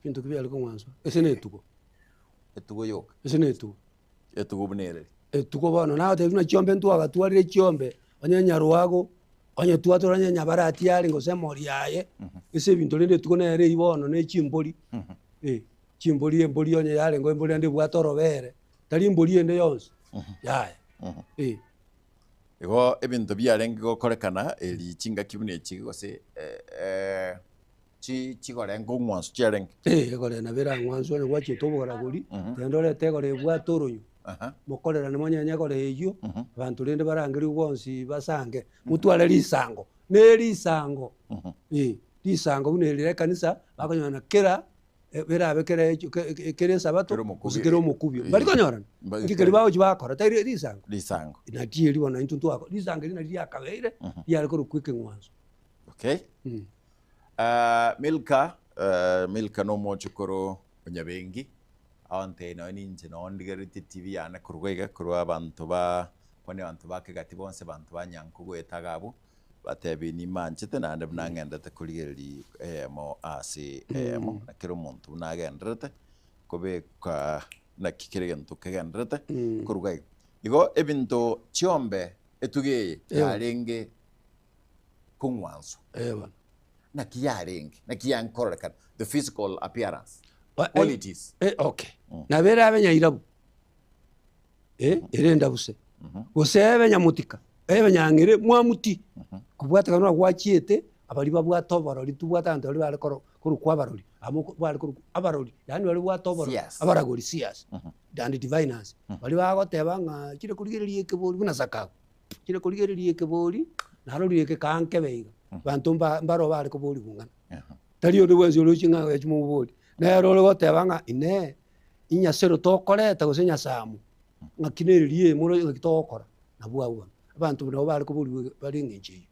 bintu kibyali kumwanzo ese netuko yoka ese netuko bunere etuko bono nawe tebina chiombe ntwaga twarire chiombe onye nyaruago onye twatoranye nyabarati yali ngose mori yaye ese bintu rende tuko nere ibono ne chimbori chimbori embori onye yale ngo embori ndi bwatorobere tari embori ende yonse yaye igo ebintu biarenge gokorekana eri kibune eki gose chigore ngomwanso chiarenge egore na bera ngwanso ne gwache tobora gori tendore tegore bwatoronyo mokorera nemonyenya gore eyo abantu rende barangiri bonsi basange mutwale lisango ne lisango lisango bunelire kanisa bakonyana kera berabe kere sabato kusikere omukubyo bali konyorana ngikeri bawo chibakora tayire lisango inatie libona intuntu wako lisango lina lyakabeire lyali korukwike ngwanso okay Milka no mochukoro onyabengi awante no ninje no ndigerite TV yana kurwega kurwa abantu bakegati bonse bantu banyanko gwetagabo batebi ni manchete nande bnangendete kuligeri mo asi mo nakero muntu nagendrete kobe ka nakikirento kegendrete kurwega igo ebinto chiombe etugeye yarenge kungwanso nakiyankoreka the physical appearance qualities okay nabera abenya irabu erenda buse usebenya mutika ebenya mwamuti kubwata kanwa gwachiete abali babwatoborori tubwata antu bali korukwa barori amo bali abarori yani bali bwatoboro abaragori sias and diviners bali bagoteba nga kire kurigererie kebori buna sakago kire kurigererie kebori narori ke kanke beiga bantu mbaro bali kobori bungana tari ode wenzi oluchinga echimubori nero goteba nga ine inyasero tokoreta gusenya samu ngakinererie muno gitokora nabwa abantu nabo bali kobori bali ngenje